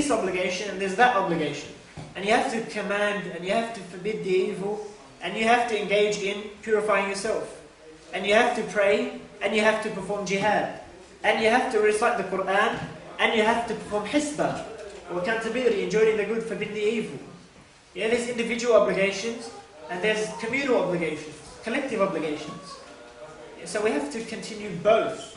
this obligation and there's that obligation. And you have to command and you have to forbid the evil and you have to engage in purifying yourself. And you have to pray and you have to perform jihad. And you have to recite the Quran and you have to perform hisbah, or accountability, enjoining the good, forbidding the evil. Yeah, there's individual obligations and there's communal obligations, collective obligations. Yeah, so we have to continue both.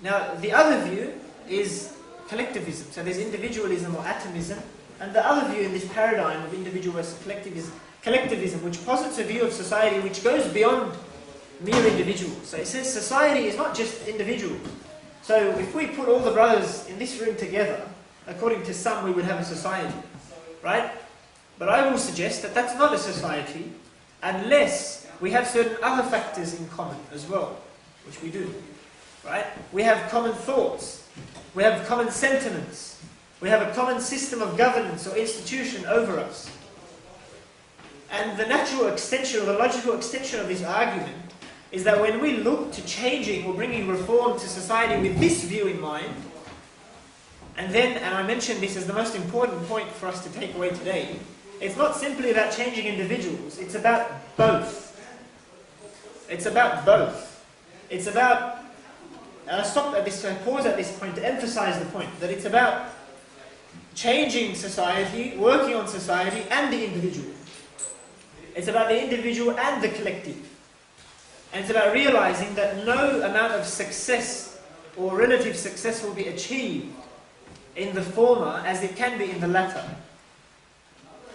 Now, the other view is collectivism. So there's individualism or atomism, and the other view in this paradigm of individual versus collectivism, which posits a view of society which goes beyond mere individuals. So it says society is not just individuals. So if we put all the brothers in this room together, according to some we would have a society, right? But I will suggest that that's not a society unless we have certain other factors in common as well, which we do, right? We have common thoughts, we have common sentiments, we have a common system of governance or institution over us. And the natural extension, or the logical extension of this argument is that when we look to changing or bringing reform to society with this view in mind, and I mentioned this as the most important point for us to take away today, it's not simply about changing individuals, it's about both. It's about both. It's about, and I pause at this point to emphasize the point, that it's about changing society, working on society and the individual. It's about the individual and the collective. And it's about realizing that no amount of success or relative success will be achieved in the former as it can be in the latter.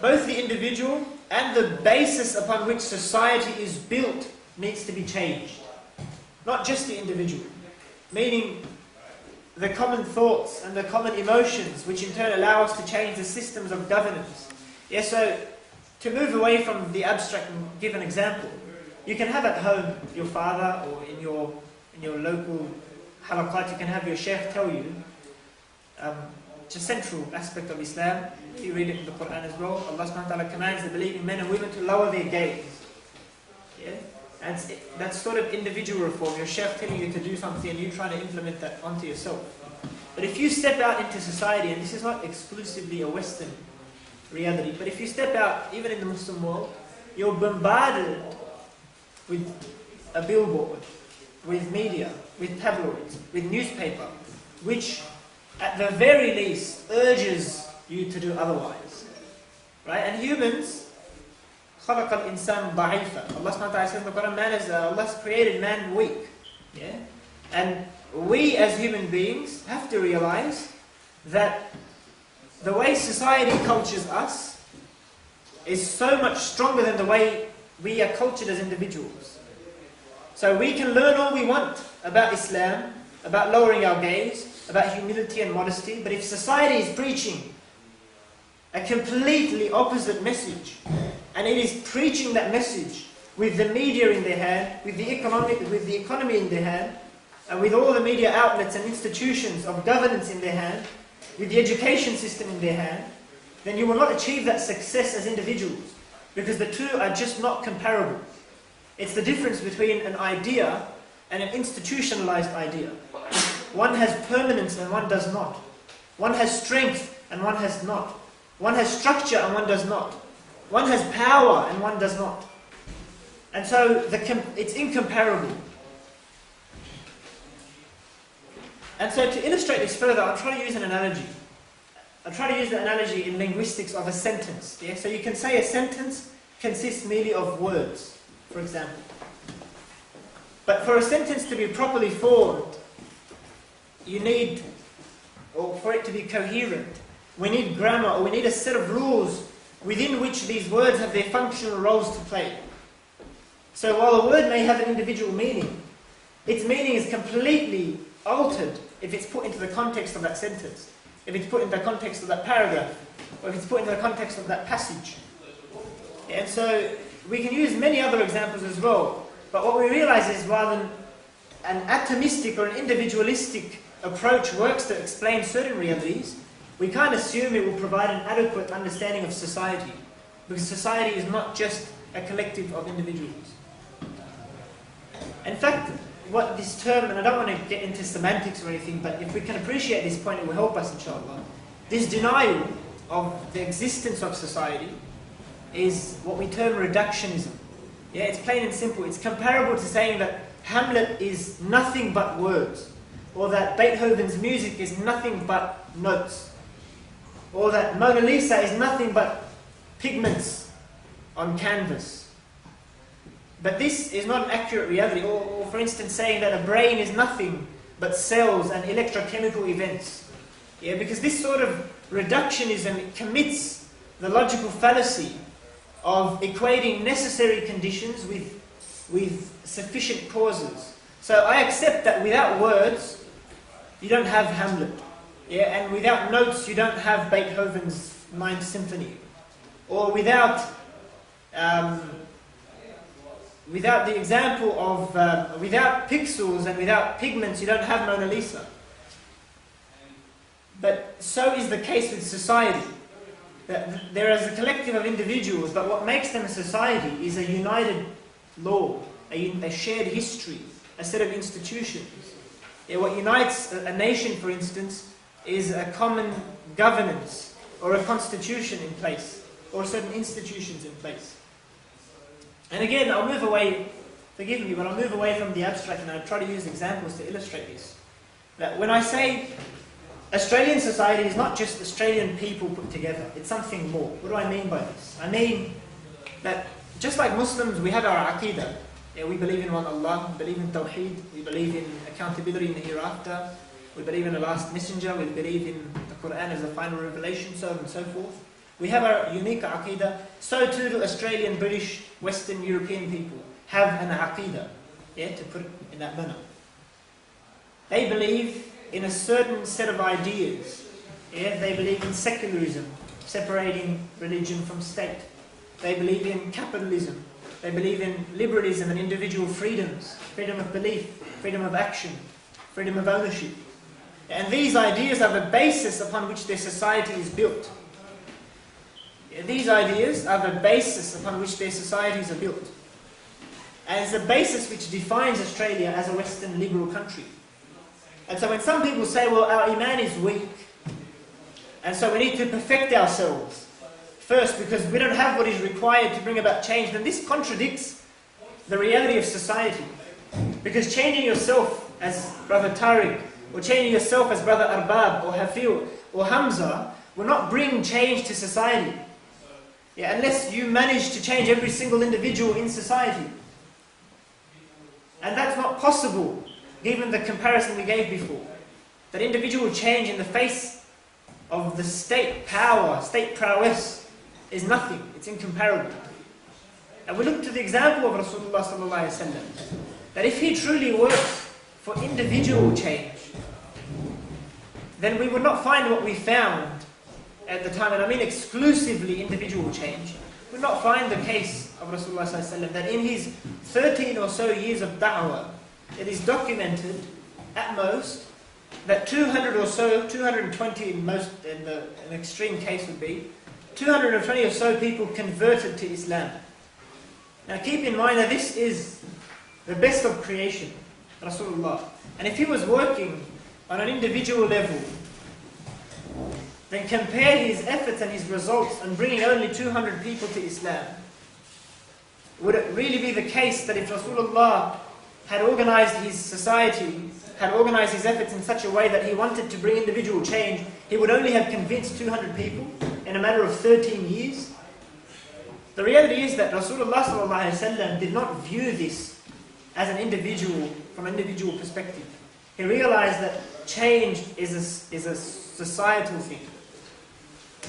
Both the individual and the basis upon which society is built needs to be changed. Not just the individual, meaning the common thoughts and the common emotions, which in turn allow us to change the systems of governance. Yeah, so to move away from the abstract and give an example, you can have at home your father, or in your local halaqat, you can have your sheikh tell you, it's a central aspect of Islam. You read it in the Quran as well. Allah subhanahu wa ta'ala commands the believing men and women to lower their gaze. Yeah? And that's sort of individual reform. Your sheikh telling you to do something and you trying to implement that onto yourself. But if you step out into society, and this is not exclusively a Western reality, but if you step out, even in the Muslim world, you're bombarded with a billboard, with media, with tabloids, with newspaper, which at the very least urges you to do otherwise. Right? And humans, خَلَقَ الْإِنسَانُ ضَعِيفًا. Allah subhanahu wa ta'ala says in the Quran, Allah's created man weak. Yeah? And we as human beings have to realize that the way society cultures us is so much stronger than the way we are cultured as individuals. So we can learn all we want about Islam, about lowering our gaze, about humility and modesty, but if society is preaching a completely opposite message, and it is preaching that message with the media in their hand, with the economy in their hand, and with all the media outlets and institutions of governance in their hand, with the education system in their hand, then you will not achieve that success as individuals, because the two are just not comparable. It's the difference between an idea and an institutionalized idea. One has permanence and one does not. One has strength and one has not. One has structure and one does not. One has power and one does not. And so it's incomparable. And so to illustrate this further, I'll try to use an analogy. I'll try to use the analogy in linguistics of a sentence. Yeah? So you can say a sentence consists merely of words, for example. But for a sentence to be properly formed, you need, or for it to be coherent, we need grammar, or we need a set of rules within which these words have their functional roles to play. So while a word may have an individual meaning, its meaning is completely altered if it's put into the context of that sentence, if it's put into the context of that paragraph, or if it's put into the context of that passage. And so we can use many other examples as well, but what we realize is rather than an atomistic or an individualistic approach works to explain certain realities, we can't assume it will provide an adequate understanding of society, because society is not just a collective of individuals. In fact, what this term, and I don't want to get into semantics or anything, but if we can appreciate this point, it will help us, inshallah. This denial of the existence of society is what we term reductionism. Yeah, it's plain and simple. It's comparable to saying that Hamlet is nothing but words, or that Beethoven's music is nothing but notes, or that Mona Lisa is nothing but pigments on canvas. But this is not an accurate reality. Or for instance, saying that a brain is nothing but cells and electrochemical events. Yeah, because this sort of reductionism commits the logical fallacy of equating necessary conditions with sufficient causes. So I accept that without words, you don't have Hamlet. Yeah, and without notes, you don't have Beethoven's Ninth Symphony. Or without the example of, without pixels and without pigments, you don't have Mona Lisa. But so is the case with society. That there is a collective of individuals, but what makes them a society is a united law, a shared history, a set of institutions. Yeah, what unites a nation, for instance, is a common governance, or a constitution in place, or certain institutions in place. And again, I'll move away, forgive me, but I'll move away from the abstract and I'll try to use examples to illustrate this. That when I say Australian society is not just Australian people put together, it's something more. What do I mean by this? I mean that just like Muslims, we have our aqidah. Yeah, we believe in one Allah, we believe in Tawheed, we believe in accountability in the hereafter, we believe in the last messenger, we believe in the Quran as a final revelation, so on and so forth. We have our unique aqidah. So too do Australian, British, Western European people have an aqidah, yeah, to put it in that manner. They believe in a certain set of ideas. Yeah, they believe in secularism, separating religion from state. They believe in capitalism. They believe in liberalism and individual freedoms, freedom of belief, freedom of action, freedom of ownership. And these ideas are the basis upon which their society is built. These ideas are the basis upon which their societies are built. And it's the basis which defines Australia as a Western liberal country. And so when some people say, well, our iman is weak, and so we need to perfect ourselves first because we don't have what is required to bring about change, then this contradicts the reality of society. Because changing yourself as Brother Tariq, or changing yourself as Brother Arbab, or Hafil, or Hamza, will not bring change to society. Yeah, unless you manage to change every single individual in society. And that's not possible, given the comparison we gave before. That individual change in the face of the state power, state prowess, is nothing. It's incomparable. And we look to the example of Rasulullah sallallahu alaihi wasallam, that if he truly works for individual change, then we would not find what we found at the time, and I mean exclusively individual change. We would not find the case of Rasulullah sallallahu alaihi wasallam, that in his 13 or so years of da'wah, it is documented at most that 200 or so, 220 in an extreme case would be, 220 or so people converted to Islam. Now keep in mind that this is the best of creation, Rasulullah. And if he was working on an individual level, then compare his efforts and his results and bringing only 200 people to Islam. Would it really be the case that if Rasulullah had organized his society, had organized his efforts in such a way that he wanted to bring individual change, he would only have convinced 200 people in a matter of 13 years? The reality is that Rasulullah sallallahu alaihi wasallam did not view this as an individual, from an individual perspective. He realized that change is a societal thing.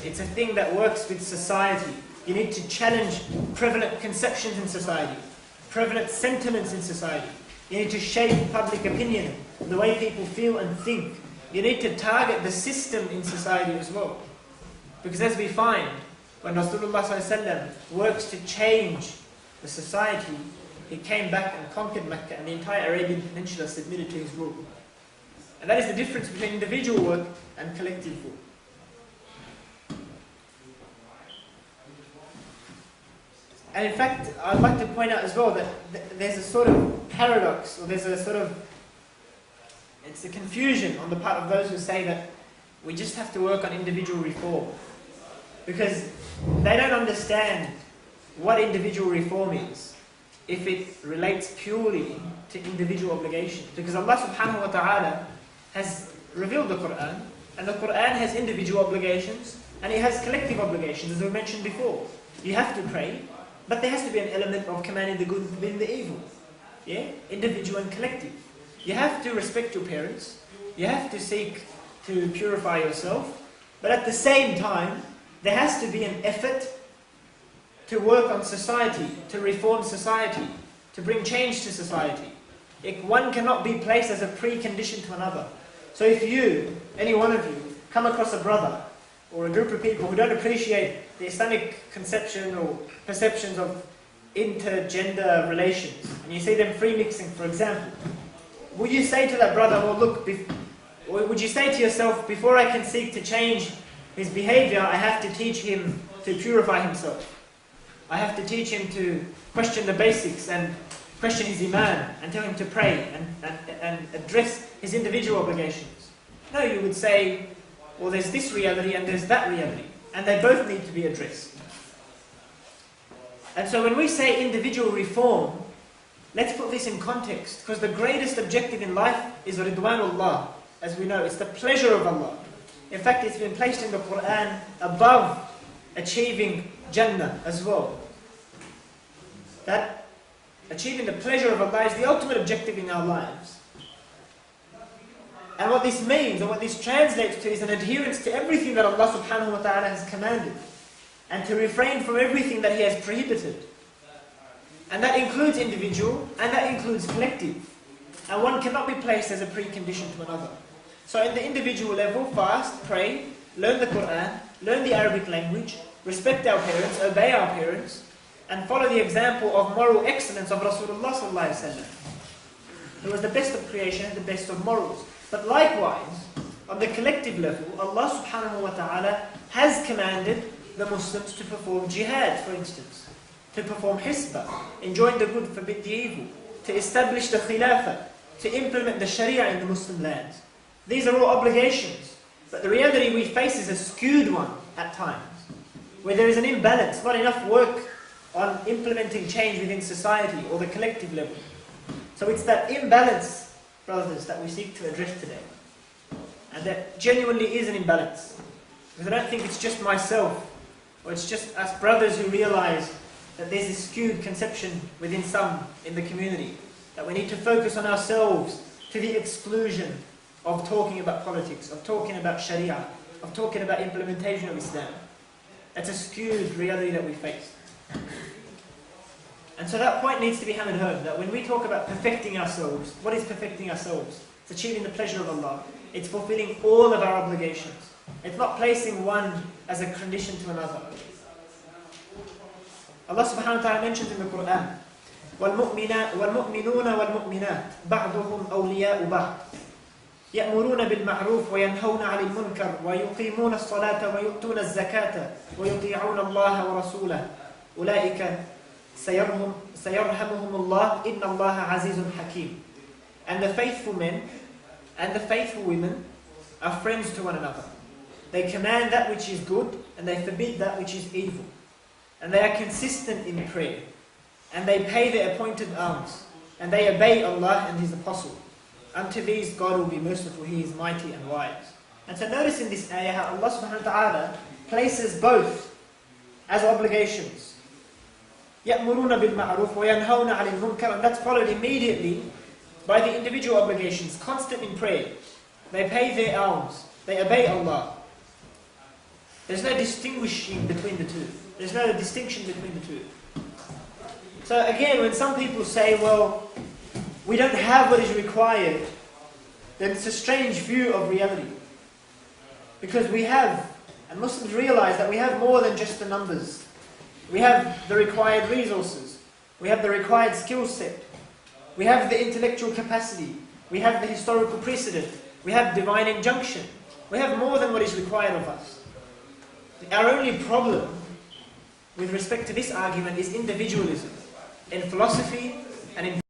It's a thing that works with society. You need to challenge prevalent conceptions in society, prevalent sentiments in society. You need to shape public opinion, the way people feel and think. You need to target the system in society as well. Because as we find, when Rasulullah ﷺ works to change the society, he came back and conquered Mecca, and the entire Arabian Peninsula submitted to his rule. And that is the difference between individual work and collective work. And in fact, I'd like to point out as well that there's a sort of paradox, or there's a sort of, it's a confusion on the part of those who say that we just have to work on individual reform. Because they don't understand what individual reform is if it relates purely to individual obligations. Because Allah subhanahu wa ta'ala has revealed the Quran, and the Quran has individual obligations, and it has collective obligations, as we mentioned before. You have to pray, but there has to be an element of commanding the good and forbidding the evil. Yeah? Individual and collective. You have to respect your parents, you have to seek to purify yourself, but at the same time, there has to be an effort to work on society, to reform society, to bring change to society. One cannot be placed as a precondition to another. So if you, any one of you, come across a brother or a group of people who don't appreciate the Islamic conception or perceptions of intergender relations, and you see them free mixing, for example, would you say to that brother, well look, or would you say to yourself, before I can seek to change his behavior, I have to teach him to purify himself. I have to teach him to question the basics and question his iman and tell him to pray and address his individual obligations. No, you would say, well there's this reality and there's that reality, and they both need to be addressed. And so when we say individual reform, let's put this in context, because the greatest objective in life is Ridwanullah. As we know, it's the pleasure of Allah. In fact, it's been placed in the Quran above achieving Jannah as well. That achieving the pleasure of Allah is the ultimate objective in our lives. And what this means, and what this translates to, is an adherence to everything that Allah subhanahu wa ta'ala has commanded, and to refrain from everything that He has prohibited. And that includes individual, and that includes collective. And one cannot be placed as a precondition to another. So in the individual level, fast, pray, learn the Quran, learn the Arabic language, respect our parents, obey our parents, and follow the example of moral excellence of Rasulullah sallallahu alaihi wasallam, who was the best of creation and the best of morals. But likewise, on the collective level, Allah subhanahu wa ta'ala has commanded the Muslims to perform jihad, for instance, to perform hisbah, enjoin the good, forbid the evil, to establish the khilafah, to implement the sharia in the Muslim lands. These are all obligations, but the reality we face is a skewed one at times, where there is an imbalance, not enough work on implementing change within society or the collective level. So it's that imbalance, brothers, that we seek to address today. And that genuinely is an imbalance. Because I don't think it's just myself, or it's just us brothers who realize that there's a skewed conception within some in the community, that we need to focus on ourselves to the exclusion of talking about politics, of talking about Sharia, of talking about implementation of Islam. That's a skewed reality that we face. And so that point needs to be hammered home, that when we talk about perfecting ourselves, what is perfecting ourselves? It's achieving the pleasure of Allah. It's fulfilling all of our obligations. It's not placing one as a condition to another. Allah subhanahu wa ta'ala mentions in the Quran, وَالْمُؤْمِنُونَ وَالْمُؤْمِنَاتِ بَعْضُهُمْ أَوْلِيَاءُ بَعْضٍ يأمرون بالمعروف وينهون عن المنكر ويقيمون الصلاة ويؤتون الزكاة ويطيعون الله ورسوله أولئك سيرحمهم الله إن الله عزيز حكيم. And the faithful men and the faithful women are friends to one another. They command that which is good and they forbid that which is evil. And they are consistent in prayer. And they pay their appointed alms. And they obey Allah and His Apostle. Unto these God will be merciful, He is mighty and wise. And so notice in this ayah how Allah subhanahu wa ta'ala places both as obligations. يَأْمُرُونَ بِالْمَعْرُوفِ وَيَنْهَوْنَ عَنِ الْمُنكَرِ. And that's followed immediately by the individual obligations, constant in prayer. They pay their alms. They obey Allah. There's no distinguishing between the two. There's no distinction between the two. So again, when some people say, well, we don't have what is required, then it's a strange view of reality. Because we have, and Muslims realize that we have more than just the numbers. We have the required resources. We have the required skill set. We have the intellectual capacity. We have the historical precedent. We have divine injunction. We have more than what is required of us. Our only problem with respect to this argument is individualism in philosophy and in